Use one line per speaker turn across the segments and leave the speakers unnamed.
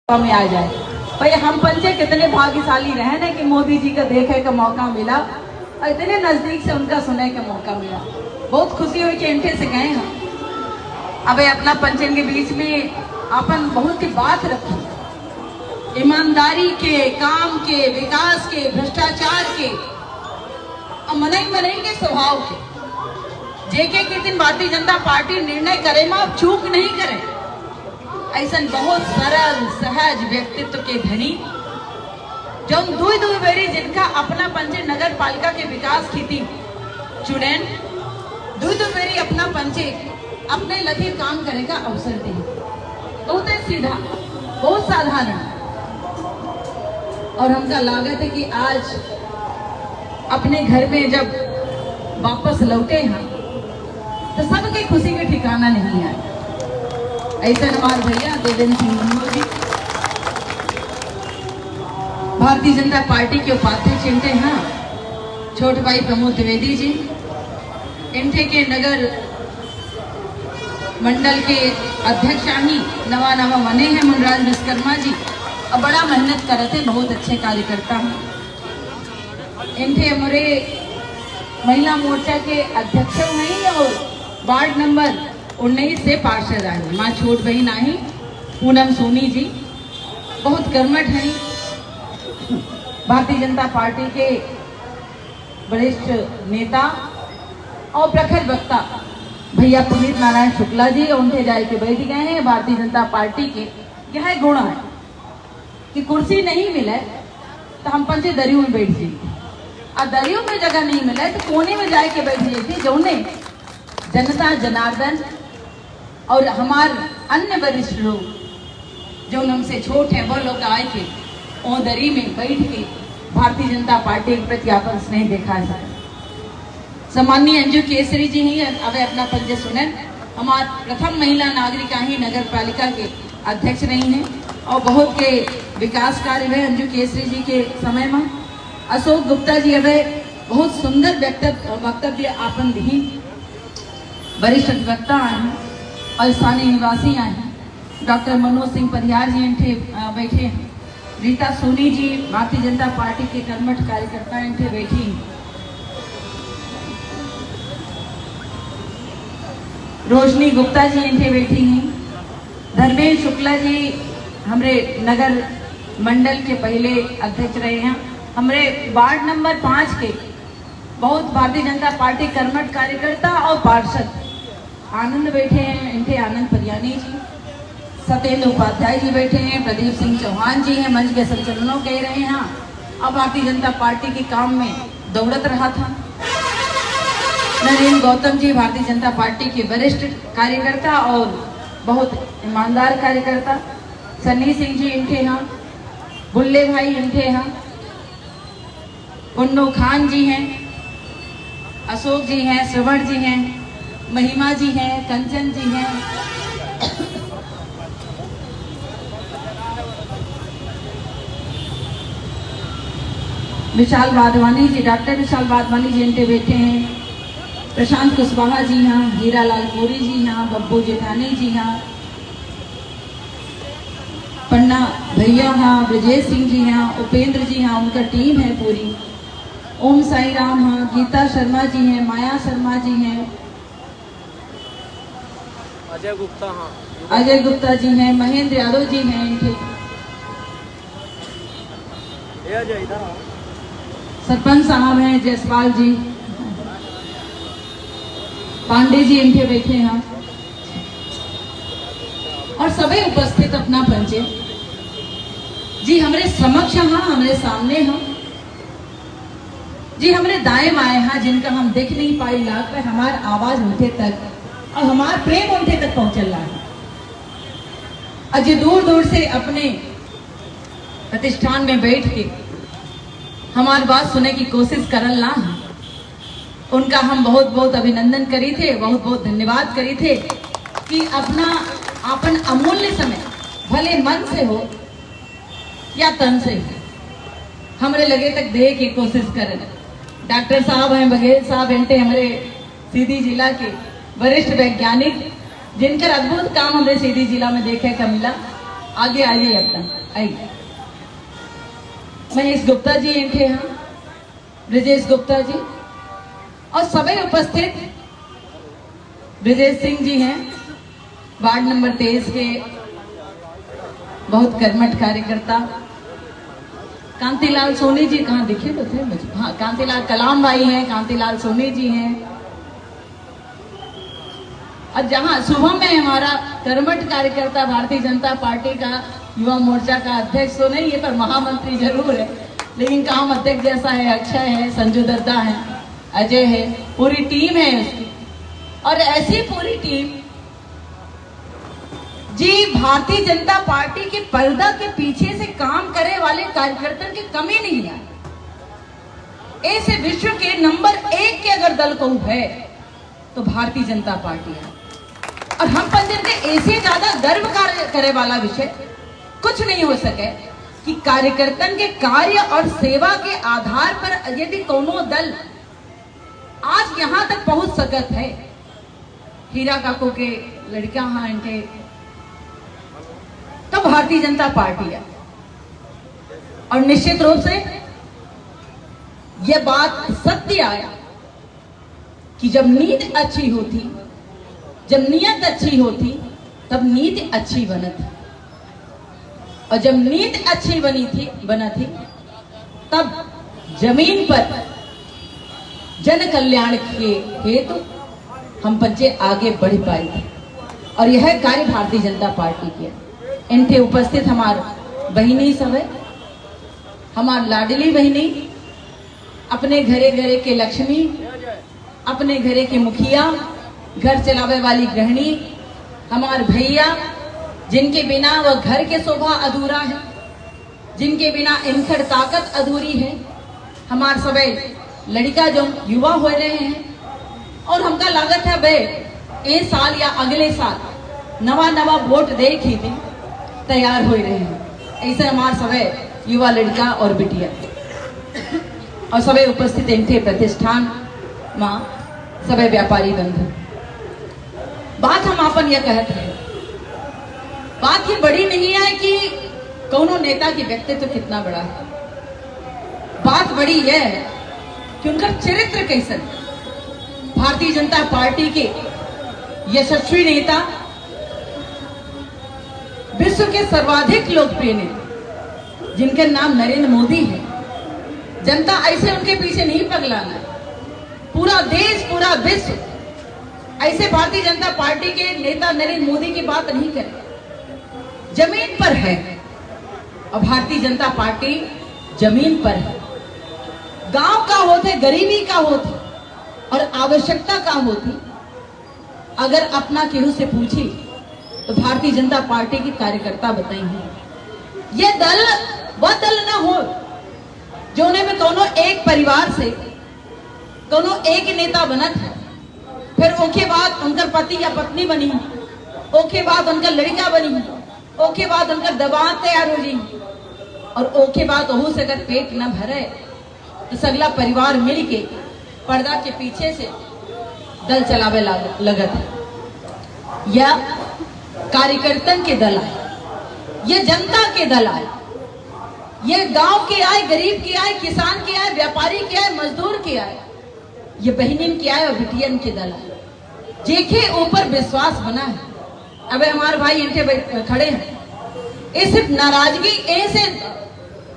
में आ जाए। भाई हम पंचे कितने भाग्यशाली रहे ना कि मोदी जी का देखे का मौका मिला और इतने नजदीक से उनका सुनने का मौका मिला। बहुत खुशी हुई कि इनके से गए हम। अब अपना पंचन के बीच में अपन बहुत ही बात रखी, ईमानदारी के, काम के, विकास के, भ्रष्टाचार के और मनई के स्वभाव के। जेके के दिन भारतीय जनता पार्टी निर्णय करे में अब चूक नहीं करे। ऐसा बहुत सरल सहज व्यक्तित्व के धनी जो दुई बेरी जिनका अपना पंचे नगर पालिका के विकास की थी चुनेन, दुई बेरी अपना पंचे अपने लगे काम करे का अवसर दी। बहुत सीधा, बहुत साधारण। और हमका लागत है कि आज अपने घर में जब वापस लौटे हैं तो सबके खुशी के ठिकाना नहीं है। ऐसा हमारे भैया देवेंद्र सिंह मनमोहन जी भारतीय जनता पार्टी के उपाध्यक्ष इनते हैं, छोटे भाई प्रमोद द्विवेदी जी इनते के नगर मंडल के अध्यक्ष ही नवा बने हैं मुनराज विश्वकर्मा जी और बड़ा मेहनत करते, बहुत अच्छे कार्यकर्ता हैं। इनते हमारे महिला मोर्चा के अध्यक्ष हैं और वार्ड नंबर 19 से पार्षद आई माँ छोट बहन आई पूनम सोनी जी, बहुत कर्मठ हैं। भारतीय जनता पार्टी के वरिष्ठ नेता और प्रखर वक्ता भैया पुनीत नारायण शुक्ला जी उनके जाए के बैठ गए हैं। भारतीय जनता पार्टी के यह गुण है कि कुर्सी नहीं मिले तो हम पंचे दरियों में बैठ जाइए, और दरियों में जगह नहीं मिले तो कोने में जाए के बैठ जाइए। जो उन्हें जनता जनार्दन और हमारे अन्य वरिष्ठ लोग जो हमसे छोट है वो लोग आए के दरी में बैठ के भारतीय जनता पार्टी के प्रति आपन स्नेह देखा जाए। सम्माननीय अंजू केसरी जी ही अब अपना पंजे सुने, हमारे प्रथम महिला नागरिका ही नगर पालिका के अध्यक्ष रही हैं और बहुत के विकास कार्य हुए अंजू केसरी जी के समय में। अशोक गुप्ता जी अब बहुत सुंदर वक्तव्य आपन दी, वरिष्ठ अधिवक्ता आए हैं और स्थानीय निवासी आए हैं। डॉक्टर मनोज सिंह परिहार जी इनके बैठे हैं, रीता सोनी जी भारतीय जनता पार्टी के कर्मठ कार्यकर्ता इनके बैठी हैं, रोशनी गुप्ता जी इनके बैठी हैं, धर्मेंद्र शुक्ला जी हमारे नगर मंडल के पहले अध्यक्ष रहे हैं, हमारे वार्ड नंबर 5 के बहुत भारतीय जनता पार्टी कर्मठ कार्यकर्ता और पार्षद आनंद बैठे हैं, इनके आनंद परियानी जी, सत्येंद्र उपाध्याय जी बैठे हैं, प्रदीप सिंह चौहान जी हैं, मंच के संचलनों कह रहे हैं। अब भारतीय जनता पार्टी के काम में दौड़त रहा था। नरेंद्र गौतम जी भारतीय जनता पार्टी के वरिष्ठ कार्यकर्ता और बहुत ईमानदार कार्यकर्ता, सन्नी सिंह जी इनके यहाँ, बुल्ले भाई इनके यहाँ, उन्नू खान जी हैं, अशोक जी हैं, श्रवण जी हैं, महिमा जी हैं, कंचन जी हैं, विशाल वाधवानी जी, डॉक्टर विशाल वाधवानी जी इनके बैठे हैं, प्रशांत कुशवाहा जी हाँ, हीरा लाल कोरी जी हाँ, बब्बू जेठानी जी हाँ, पन्ना भैया हाँ, ब्रजेश सिंह जी हाँ, उपेंद्र जी हाँ, उनका टीम है पूरी, ओम साई राम हाँ, गीता शर्मा जी हैं, माया शर्मा जी हैं, अजय गुप्ता हाँ, अजय गुप्ता जी हैं, महेंद्र यादव जी हैं इनके, सरपंच साहब हैं जयसवाल जी, पांडे जी इनके बैठे हैं और सभी उपस्थित अपना पंचे जी हमारे समक्ष हाँ, हमारे सामने हाँ जी, हमारे दाएं बाएं हाँ, जिनका हम देख नहीं पाई लाग पर हमारी आवाज उनके तक और हमारा प्रेम उनके तक पहुंचल रहा है। अजय दूर दूर से अपने प्रतिष्ठान में बैठ के हमारी बात सुनने की कोशिश करल ना, उनका हम बहुत बहुत अभिनंदन करी थे, बहुत बहुत धन्यवाद करी थे कि अपना अपन अमूल्य समय भले मन से हो या तन से हमारे लगे तक दे की कोशिश करें। डॉक्टर साहब हैं, बघेल साहब इनते हमारे सीधी जिला के वरिष्ठ वैज्ञानिक जिनका अद्भुत काम हमारे सीधी जिला में देखे का मिला। आगे आ जाइए, अपना आइए। महेश गुप्ता जी इनके यहाँ, ब्रजेश गुप्ता जी और सभी उपस्थित, ब्रजेश सिंह जी हैं वार्ड नंबर 23 के बहुत कर्मठ कार्यकर्ता। कांतिलाल सोनी जी कहाँ दिखे तो थे मुझे, हाँ कांतिलाल कलाम भाई हैं, कांतिलाल सोनी जी हैं। और जहां सुबह में हमारा कर्मठ कार्यकर्ता भारतीय जनता पार्टी का युवा मोर्चा का अध्यक्ष तो नहीं है पर महामंत्री जरूर है, लेकिन काम अध्यक्ष जैसा है, अक्षय है, संजू दत्ता है, अजय है, पूरी टीम है उसकी। और ऐसी पूरी टीम जी भारतीय जनता पार्टी के पर्दा के पीछे से काम करे वाले कार्यकर्ता की कमी नहीं है। ऐसे विश्व के नंबर 1 के अगर दल को है तो भारतीय जनता पार्टी है। और हम पंजन के ऐसे ज्यादा गर्व करे वाला विषय कुछ नहीं हो सके कि कार्यकर्तन के कार्य और सेवा के आधार पर यदि कोनो दल आज यहां तक पहुंच सकत है। हीरा काको के लड़कियां हैं इनके, तो भारतीय जनता पार्टी है। और निश्चित रूप से यह बात सत्य आया कि जब नीति अच्छी होती, जब नियत अच्छी होती, तब नीति अच्छी बनती। और जब नीति अच्छी बना थी तब जमीन पर जन कल्याण के हेतु हम बच्चे आगे बढ़ पाए थे। और यह कार्य भारतीय जनता पार्टी की है। इनके उपस्थित हमार बहिनी सब है, हमार लाडली बहिनी, अपने घरे घरे के लक्ष्मी, अपने घरे के मुखिया, घर चलावे वाली गृहिणी, हमार भैया जिनके बिना वह घर के शोभा अधूरा है, जिनके बिना इनखर ताकत अधूरी है। हमार सबे लड़का जो युवा हो रहे हैं और हमका लागत है बे इस साल या अगले साल नवा वोट दे ही थे तैयार हो रहे हैं। ऐसे हमार सबे युवा लड़का और बिटिया और सबे उपस्थित इनके प्रतिष्ठान माँ सबे व्यापारी बंधु। बात हम आपन यह कहते हैं, बात ये बड़ी नहीं है कि कौनो नेता की व्यक्तित्व कितना बड़ा है। बात बड़ी यह है कि उनका चरित्र कैसा। भारतीय जनता पार्टी के यशस्वी नेता, विश्व के सर्वाधिक लोकप्रिय नेता जिनका नाम नरेंद्र मोदी है। जनता ऐसे उनके पीछे नहीं पगलाना है। पूरा देश, पूरा विश्व ऐसे भारतीय जनता पार्टी के नेता नरेंद्र मोदी की बात नहीं करे। जमीन पर है और भारतीय जनता पार्टी जमीन पर है। गांव का होते, गरीबी का होते और आवश्यकता का होती, अगर अपना केहू से पूछी तो भारतीय जनता पार्टी की कार्यकर्ता बताएंगे। ये दल वह दल ना हो जो में दोनों एक परिवार से दोनों एक नेता बनत है, फिर ओके बाद उनका पति या पत्नी बनी, ओके बाद उनका लड़का बनी, ओके बाद उनका दबाव तैयार हो जी, और ओके बाद ओहू से अगर पेट न भरे तो सगला परिवार मिल के पर्दा के पीछे से दल चलावे लगत है। यह कार्यकर्तन के दल आए, यह जनता के दल आए, यह गांव के आए, गरीब के आए, किसान के आए, व्यापारी के आए, मजदूर के आए, ये बहनिन के आए और बिटियन के दल आए, जेके ऊपर विश्वास बना है। अब हमारे भाई इनके खड़े हैं, इस नाराजगी ऐसे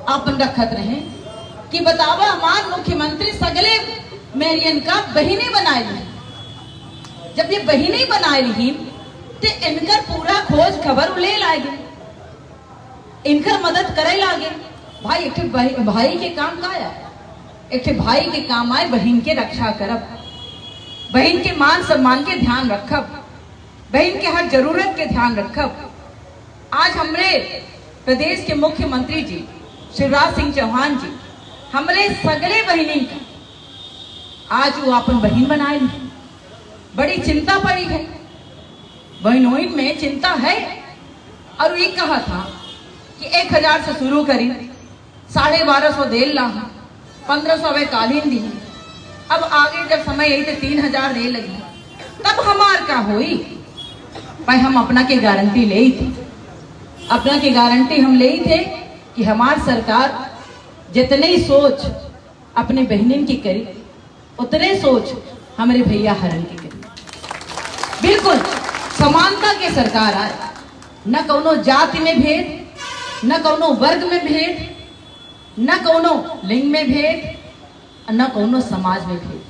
अपन रखत रहे कि बतावा हमार मुख्यमंत्री सगले मेरियन का बहिनी बनाए ली। जब ये बहिनी बनाए ली तो इनकर पूरा खोज खबर ले लागे, इनकर मदद करे लागे। भाई एक भाई के काम का है, एक भाई के काम आए बहन के रक्षा करब, बहन के मान सम्मान के ध्यान रखब, बहन के हर जरूरत के ध्यान रखब। आज हमरे प्रदेश के मुख्यमंत्री जी शिवराज सिंह चौहान जी हमरे सगले बहनी आज वो अपन बहन बनाए। बड़ी चिंता पड़ी है, बहनों में चिंता है। और ये कहा था कि 1000 से शुरू करी, 1250 देल ला, 1500 वे कालीन दी, अब आगे जब समय यही तो 3000 दे लगी, तब हमार का हुई भाई। हम अपना के गारंटी ले थी, अपना की गारंटी हम ले ही थे कि हमारी सरकार जितने ही सोच अपने बहनिन की करी उतने सोच हमारे भैया हरण की करी। बिल्कुल समानता के सरकार आए, न कोनो जाति में भेद, न कोनो वर्ग में भेद, न कोनो लिंग में भेद, न कोनो समाज में भेद।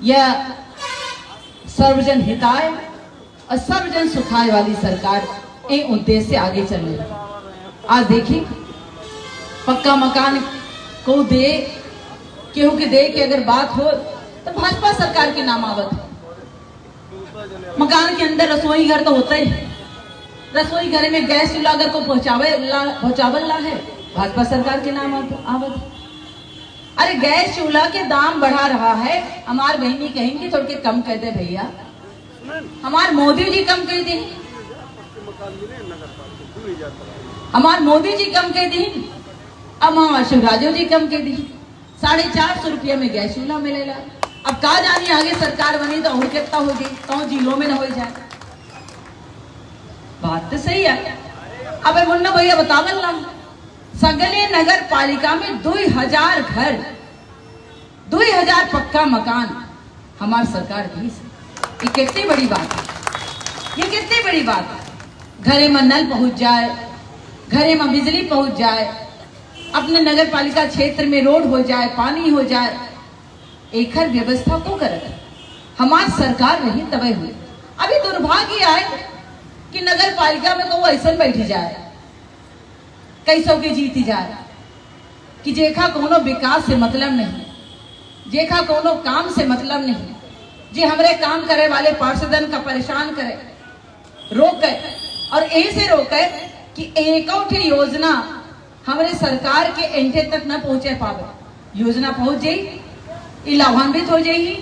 यह सर्वजन हिताय और सर्वजन सुखाय वाली सरकार इन उद्देश्य से आगे चल रही है। आज देखिए पक्का मकान को दे केहू के दे के अगर बात हो तो भाजपा सरकार के नाम आवत है। मकान के अंदर रसोई घर तो होता ही, रसोई घर में गैस चूल्हा अगर को पहुंचावल ला है भाजपा सरकार के नाम आवत है। अरे गैस चूल्हा के दाम बढ़ा रहा है, हमार बहनी कहेंगे थोड़ के कम कर दे भैया, हमार मोदी जी कम कर दी, हमार मोदी जी कम कर दी, अब हमार शिवराजो जी कम कर दी। 450 रुपया में गैस चूल्हा मिलेगा। अब कहा जानी आगे सरकार बनी तो और कितना हो गई, तो जिलों में न हो जाए। बात तो सही है। अब मुन्ना भैया बतावल ना, सगले नगर पालिका में 2000 घर, 2000 पक्का मकान हमारी सरकार दी। ये कितनी बड़ी बात है, ये कितनी बड़ी बात है। घरे में नल पहुंच जाए, घरे में बिजली पहुंच जाए, अपने नगर पालिका क्षेत्र में रोड हो जाए, पानी हो जाए, एक हर व्यवस्था को करे हमारी सरकार रही तबे हुई। अभी दुर्भाग्य है कि नगर पालिका में तो ऐसा बैठी जाए, कैसों की जीती जाए कि जेखा कोनो विकास से मतलब नहीं, जेखा कोनो काम से मतलब नहीं, जे हमरे काम करे वाले पार्षदन का परेशान करे, रोके और ऐसे रोके कि एक योजना हमारे सरकार के एंटे तक न पहुंचे पावे। योजना पहुंच जाई, लाभान्वित हो जाएगी,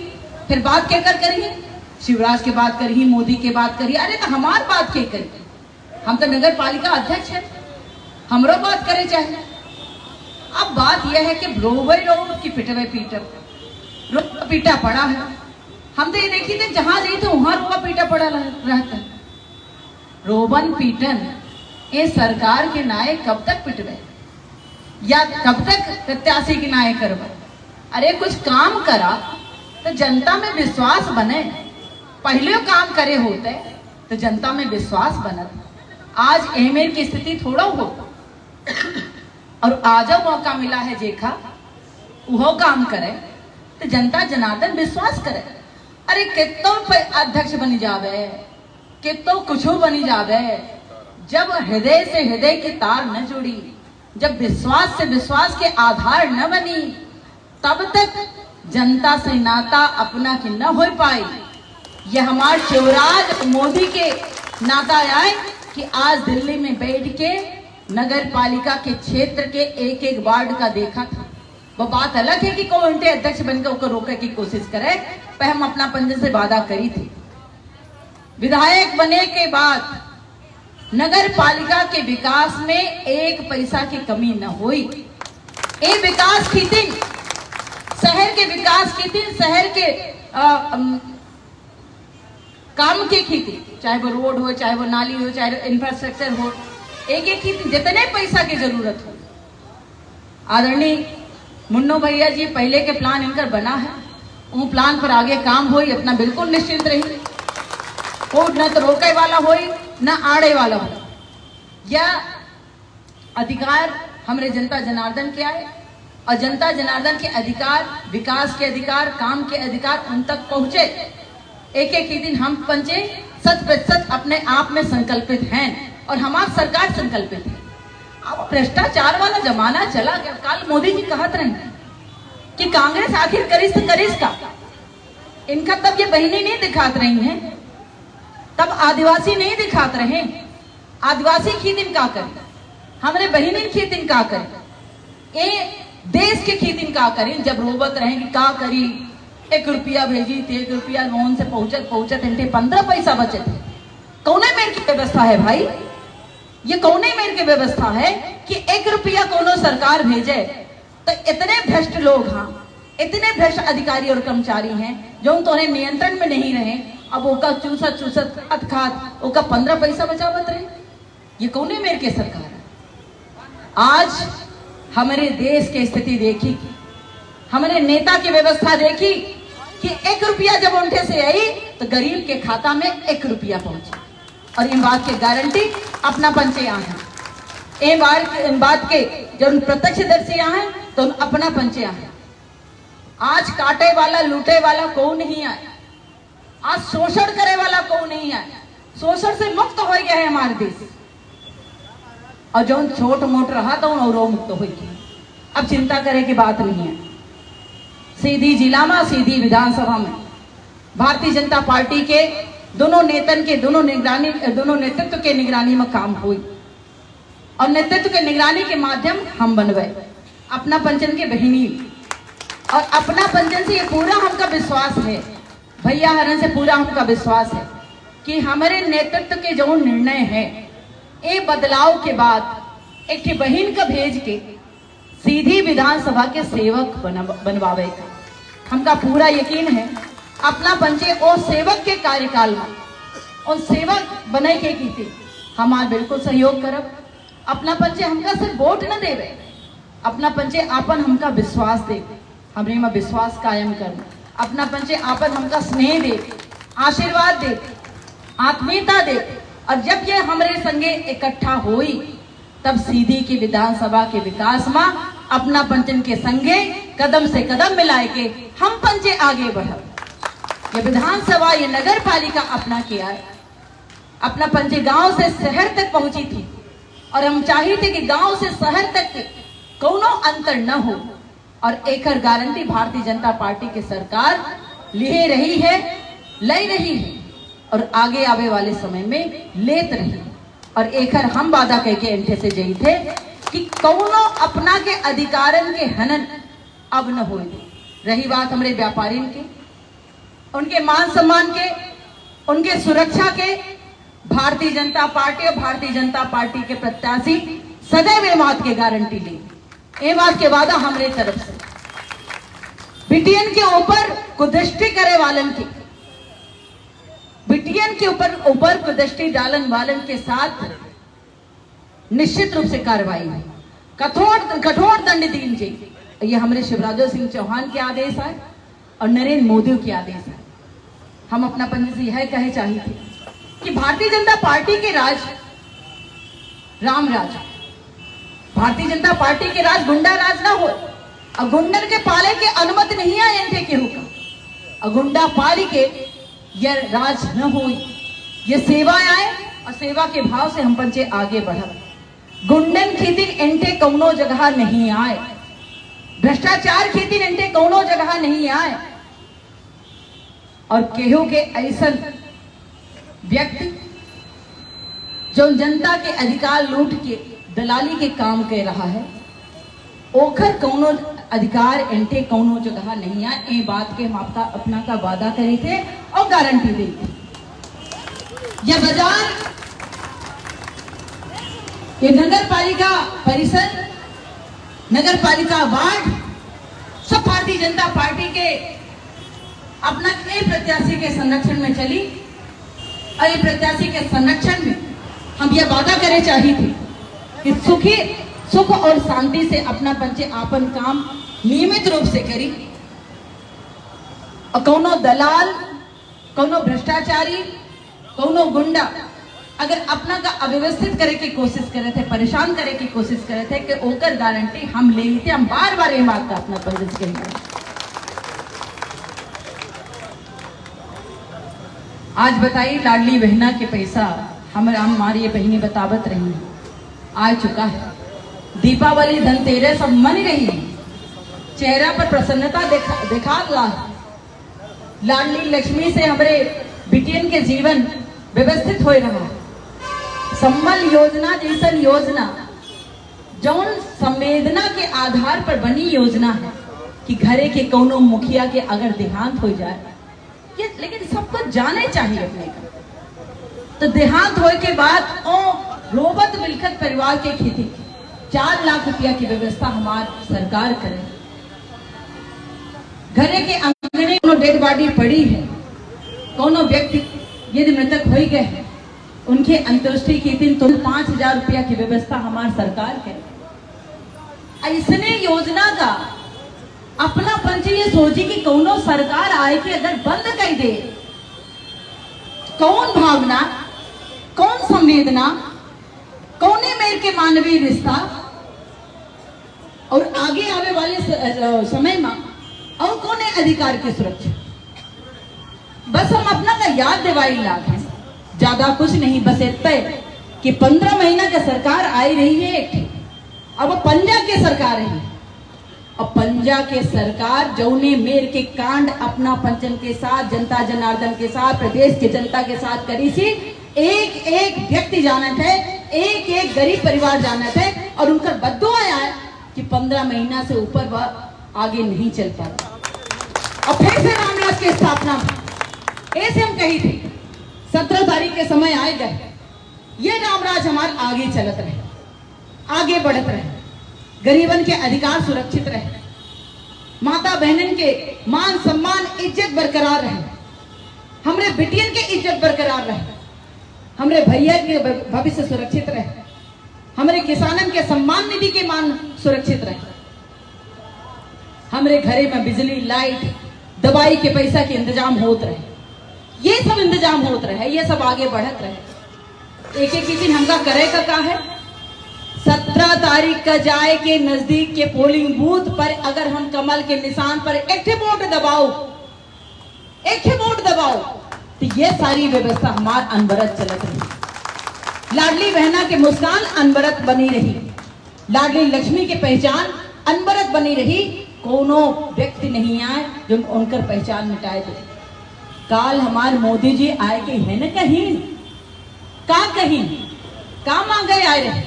फिर बात क्या करिए, शिवराज के बात करिए, मोदी के बात करिए। अरे तो हमार बात क्या करिए, हम तो नगर पालिका अध्यक्ष है, हमरो बात करे चाहे। अब बात यह है कि रोवे रोब की पिटवे पीटब, रोब पीटा पड़ा है। हम तो ये देखी थे जहां गई थे वहां रोवा पीटा पड़ा रहता है। रोबन पीटन ये सरकार के नाये कब तक पिटवे या कब तक प्रत्याशी के नाये करवे। अरे कुछ काम करा तो जनता में विश्वास बने, पहले काम करे होते तो जनता में विश्वास बनत। आज एमएल की स्थिति थोड़ा हो और आज मौका मिला है जेखा वो काम करे तो जनता जनार्दन विश्वास करे। अरे कितो अध्यक्ष बनी जावे, कितो कुछ बनी जावे, जब हृदय से हृदय की तार न जुड़ी, जब विश्वास से विश्वास के आधार न बनी, तब तक जनता से नाता अपना की न हो पाई। यह हमारे शिवराज मोदी के नाता आए कि आज दिल्ली में बैठ के नगर पालिका के क्षेत्र के एक एक वार्ड का देखा था। वो बात अलग है कि कौन उनके अध्यक्ष बनकर उसको रोकने की कोशिश करे, पर हम अपना पंजे से वादा करी थी। विधायक बने के बाद नगर पालिका के विकास में एक पैसा की कमी न हुई। ये विकास की थी, शहर के विकास की थी, शहर के काम की थी, चाहे वो रोड हो, चाहे वो नाली हो, चाहे इंफ्रास्ट्रक्चर हो, एक एक की थी, जितने पैसा की जरूरत हो। आदरणीय मुन्नो भैया जी पहले के प्लान इनकर बना है, वो प्लान पर आगे काम हो, अपना बिल्कुल निश्चिंत रही। वो न तो रोके वाला हो न आड़े वाला हो। यह अधिकार हमारे जनता जनार्दन के आए और जनता जनार्दन के अधिकार, विकास के अधिकार, काम के अधिकार उन तक पहुंचे। एक एक ही दिन हम पंचे 100% अपने आप में संकल्पित हैं और हमारी सरकार संकल्पित है। अब भ्रष्टाचार वाला जमाना चला गया। कल मोदी जी कहत रहे कि कांग्रेस आखिर करिस तो करिस का, इनका तब ये बहनी नहीं दिखात रही हैं, तब आदिवासी नहीं दिखात रहे। आदिवासी खीदिन का करे, हमरे बहनी खीदिन का करे, ये देश के खीदिन का करें। जब रोबत रहेंगे का करी, 1 रुपया भेजी थे, 1 रुपया लोन से पहुंचत इनके 15 पैसा बचे थे। कौने मेर की व्यवस्था है भाई, ये कौने मेर की व्यवस्था है कि 1 रुपया कोनो सरकार भेजे तो इतने भ्रष्ट लोग, हाँ इतने भ्रष्ट अधिकारी और कर्मचारी हैं जो उन्हें नियंत्रण में नहीं रहे। अब ओका चूसत खात ओका 15 पैसा बचावत रहे। ये कौने मेरे के सरकार है। आज हमारे देश की स्थिति देखी, हमारे नेता की व्यवस्था देखी कि 1 रुपया जब उनके से आई तो गरीब के खाता में 1 रुपया पहुंची। और इन बात की गारंटी अपना पंचे यहाँ है। इन बात के जब प्रत्यक्षदर्शी यहाँ है तो अपना पंचे यहाँ है। आज काटे वाला लूटे वाला कौन नहीं आए, आज शोषण करे वाला कौन नहीं आए। शोषण से मुक्त हो गया है हमारे देश, और जो छोट मोट रहा था और मुक्त हो गया। अब चिंता करे की बात नहीं है। सीधी जिला में, सीधी विधानसभा में भारतीय जनता पार्टी के दोनों नेतन के दोनों नेतृत्व के निगरानी में काम हुई, और नेतृत्व के निगरानी के माध्यम हम बनवे अपना पंचन के बहिनी। और अपना पंचन से ये पूरा हमका विश्वास है, भैया हरन से पूरा हमका विश्वास है कि हमारे नेतृत्व के जो निर्णय है ये बदलाव के बाद एक बहिन का भेज के सीधी विधानसभा के सेवक बनवावे का हमका पूरा यकीन है। अपना पंचे और सेवक के कार्यकाल में और सेवक बने के की हमार बिल्कुल सहयोग करब। अपना पंचे हमका सिर्फ वोट न देवे, अपना पंचे आपन हमका विश्वास दे, हमरे में विश्वास कायम कर। अपना पंचे आपन हमका स्नेह दे, आशीर्वाद दे, आत्मीयता दे। और जब ये हमारे संगे इकट्ठा हुई तब सीधी की विधानसभा के विकास में अपना पंचन के संगे कदम से कदम मिलाए के हम पंचे आगे बढ़। ये विधानसभा, ये नगर पालिका अपना किया है। अपना पंचे गांव से शहर तक पहुंची थी, और हम चाहे थे कि गांव से शहर तक कोनो अंतर न हो। और एक गारंटी भारतीय जनता पार्टी की सरकार ले रही है, ले रही है, और आगे आवे वाले समय में लेत रही। और एक हम वादा कह के इनके से जई थे कि कौनो अपना के अधिकारन के हनन अब न हो। रही बात हमारे व्यापारी के, उनके मान सम्मान के, उनके सुरक्षा के, भारतीय जनता पार्टी और भारतीय जनता पार्टी के प्रत्याशी सदैव ये बात की गारंटी ली, ये बात के वादा हमारे तरफ से। बिटियन के ऊपर कुदृष्टि करे वालन की, बिटियन के ऊपर कुदृष्टि डालन वालन के साथ निश्चित रूप से कार्रवाई हुई, कठोर दंड दीन जी। ये हमारे शिवराज सिंह चौहान के आदेश है और नरेंद्र मोदी के आदेश है। हम अपना पंच से यह कहे चाहिए थे कि भारतीय जनता पार्टी के राज राम राज, भारतीय जनता पार्टी के राज गुंडा राज ना हो, और गुंडन के पाले के अनुमति नहीं है इनके केहू का, और गुंडा पाली के यह राज न हो। ये सेवा आए और सेवा के भाव से हम पंचे आगे बढ़ा। गुंडन खेती एंटे कौनो जगह नहीं आए, भ्रष्टाचार खेती एंटे कौनो जगह नहीं आए। और केहू के ऐसा व्यक्ति जो जनता के अधिकार लूट के दलाली के काम कर रहा है, ओखर कौनो अधिकार एंटे कौनो जगह नहीं आए। ये बात के हम आपका अपना का वादा करे थे और गारंटी दी थी। यह बाजार, ये नगर पालिका परिषद, नगर पालिका वार्ड सब भारतीय जनता पार्टी के अपना कई प्रत्याशी के संरक्षण में चली। और ये प्रत्याशी के संरक्षण में हम यह वादा करे चाहिए थे कि सुख और शांति से अपना पंचे आपन काम नियमित रूप से करी, और कौनो दलाल, कौनो भ्रष्टाचारी, कौनो गुंडा अगर अपना का अव्यवस्थित करे की कोशिश करे थे, परेशान करे की कोशिश करे थे, कि ओकर गारंटी हम ले थे। हम बार बार ये बात का अपना पंच के आज बताइए, लाडली बहना के पैसा हमारी ये बहनी बतावत रही है, आ चुका है। दीपावली, धनतेरस सब मन रही है, चेहरा पर प्रसन्नता दिखा रहा है। लाडली लक्ष्मी से हमारे बिटियन के जीवन व्यवस्थित हो रहा है। संबल योजना जैसन योजना जौन संवेदना के आधार पर बनी योजना है कि घरे के कोनो मुखिया के अगर देहांत हो जाए, ये लेकिन सबको जाने चाहिए अपने का। तो देहांत होने के बाद ओ रोबत मिलखत परिवार के खेती 4 लाख रुपया की व्यवस्था हमारी सरकार करे। घरे के अंगने कोनो डेड बॉडी पड़ी है, कोनो व्यक्ति यदि मृतक हो गए हैं, उनके अंत्येष्टि के दिन तो 5,000 रुपया की व्यवस्था हमारी सरकार है। ऐसने योजना का अपना पंच ये सोची कि कौनो सरकार आए कि अगर बंद कर दे, कौन भावना, कौन संवेदना, कौने मेल के मानवीय रिश्ता और आगे आने वाले समय में और कौने अधिकार की सुरक्षा। बस हम अपना का याद दिवाई लाख है, ज्यादा कुछ नहीं। बस इतना कि 15 महीना का सरकार आई रही है एक, अब पंजा के सरकार है। अब पंजा के सरकार जौने मेर के कांड अपना पंचन के साथ, जनता जनार्दन के साथ, प्रदेश के जनता के साथ करी सी, एक एक व्यक्ति जानत है, एक एक गरीब परिवार जानत है और उनका बद्दुआ है कि 15 महीना से ऊपर वह आगे नहीं चल पाता। और फिर से रामराज की स्थापना ऐसे हम कही थी 17 तारीख के समय आएगा, ये रामराज हमारे आगे चलत रहे, आगे बढ़त रहे, गरीबन के अधिकार सुरक्षित रहे, माता बहनन के मान सम्मान इज्जत बरकरार रहे, हमरे बेटियन के इज्जत बरकरार रहे, हमरे भैया के भविष्य सुरक्षित रहे, हमरे किसानन के सम्मान निधि के मान सुरक्षित रहे, हमरे घरे में बिजली लाइट दवाई के पैसा के इंतजाम होत रहे, ये सब इंतजाम होत रहे, ये सब आगे बढ़त रहे। एक एक दिन हमका करे का है 17 तारीख का जाए के नजदीक के पोलिंग बूथ पर अगर हम कमल के निशान पर एक वोट दबाओ, एक वोट दबाओ, तो ये सारी व्यवस्था हमार अनवरत चलत रही। लाडली बहना के मुस्कान अनवरत बनी रही, लाडली लक्ष्मी की पहचान अनवरत बनी रही। कोनो व्यक्ति नहीं आए जो उनकर पहचान मिटाए दे। काल हमार मोदी जी आए के है न कहीं का मांगे आए रहे,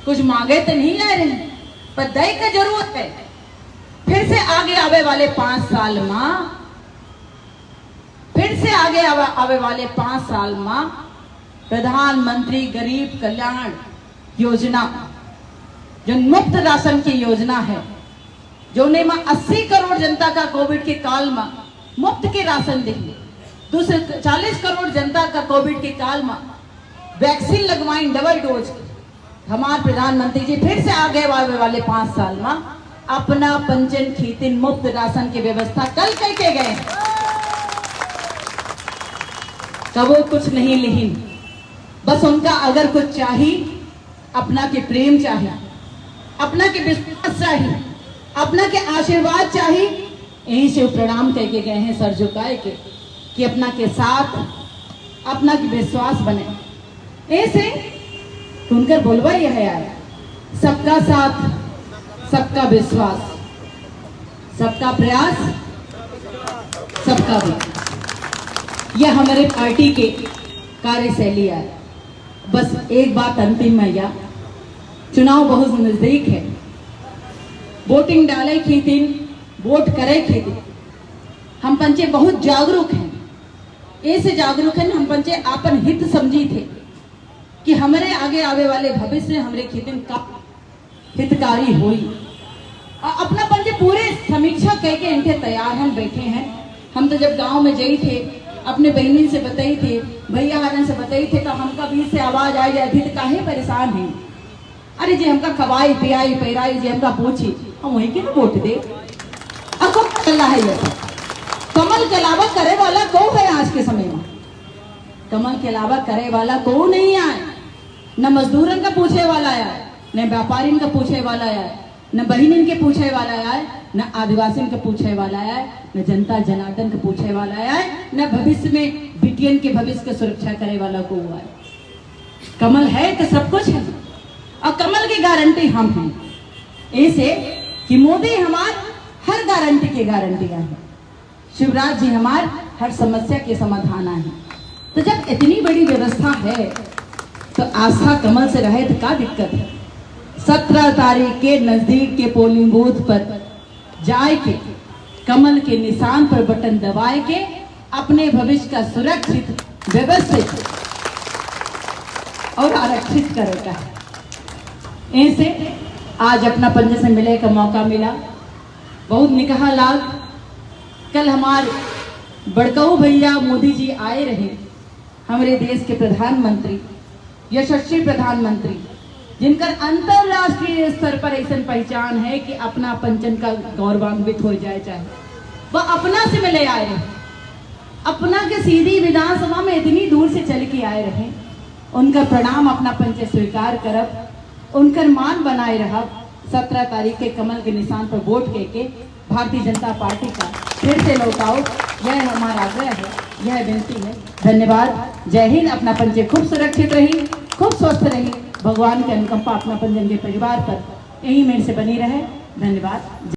कुछ मांगे तो नहीं आए रहे, पर दई का जरूरत है। फिर से आगे आवे वाले 5 साल में, फिर से आगे आवे वाले 5 साल में प्रधानमंत्री गरीब कल्याण योजना जो मुफ्त राशन की योजना है, जो ने में 80 करोड़ जनता का कोविड के काल में मुफ्त के राशन देंगे, दूसरे 40 करोड़ जनता का कोविड के काल में वैक्सीन लगवाई डबल डोज। हमारे प्रधानमंत्री जी फिर से आगे आने वाले 5 साल में अपना पंचन खीतिन मुफ्त राशन की व्यवस्था कल करके गए। कबो कुछ नहीं लिहिन, बस उनका अगर कुछ चाहिए, अपना के प्रेम चाहिए, अपना के विश्वास चाहिए, अपना के आशीर्वाद चाहिए, यहीं से प्रणाम करके गए हैं सर झुकाए के कि अपना के साथ अपना के विश्वास बने। ऐसे उनकर बोलवा यह है यार, सबका साथ, सबका विश्वास, सबका प्रयास, सबका भी, यह हमारे पार्टी के कार्यशैली है। बस एक बात अंतिम में, या चुनाव बहुत नजदीक है, वोटिंग डाले के दिन, वोट करे के दिन हम पंचे बहुत जागरूक हैं। ऐसे जागरूक हैं हम पंचे आपन हित समझी थे कि हमारे आगे आवे वाले भविष्य हमारे खेतन का हितकारी होई। अपना पंचे पूरे समीक्षा करके इनके तैयार हम बैठे हैं। हम तो जब गांव में गई थे, अपने बहनी से बताई थे, भैया हरन से बताई थे, तो हमका बीच से आवाज आई जाती थी, काहे परेशान है, अरे जी हमका खवाई पियाई पैराई जी हमका पूछी, हम वही के ना वोट दे। अब कौन चल रहा है ये कमल के अलावा करे वाला कौन है आज के समय में? कमल के अलावा करे वाला कौन नहीं आए, न मजदूरन का पूछे वाला आए, न व्यापारी का पूछे वाला आए, न बहनिन के पूछे वाला आए, न आदिवासी के पूछे वाला आए, न जनता जनार्दन के पूछे वाला आए, न भविष्य में बिटियन के भविष्य की सुरक्षा करे वाला को आए। कमल है तो सब कुछ है, और कमल की गारंटी हम हैं। ऐसे कि मोदी हमार हर गारंटी की गारंटी है, शिवराज जी हमार हर समस्या के समाधान है। तो जब इतनी बड़ी व्यवस्था है तो आस्था कमल से रहे तो क्या दिक्कत है? 17 तारीख के नजदीक के पोलिंग बूथ पर जाए के कमल के निशान पर बटन दबाए के अपने भविष्य का सुरक्षित, व्यवस्थित और आरक्षित करेगा। ऐसे आज अपना पंजे से मिले का मौका मिला, बहुत निकाह लाल। कल हमारे बड़काऊ भैया मोदी जी आए रहे, हमारे देश के प्रधानमंत्री, यशस्वी प्रधानमंत्री, जिनकर अंतरराष्ट्रीय स्तर पर ऐसा पहचान है कि अपना पंचन का गौरवान्वित हो जाए, चाहे वह अपना से मिले आए रहे, अपना के सीधी विधानसभा में इतनी दूर से चल के आए रहे, उनका प्रणाम अपना पंच स्वीकार करब, उनकर मान बनाए रहब। 17 तारीख के कमल के निशान पर वोट के भारतीय जनता पार्टी का फिर से लौटाओ, यह हमारा आग्रह है, यह विनती है। धन्यवाद। जय हिंद। अपना पंचे खूब सुरक्षित रही, खूब स्वस्थ रही। भगवान की अनुकंपा अपना पंचन के परिवार पर यही मेरे से बनी रहे। धन्यवाद।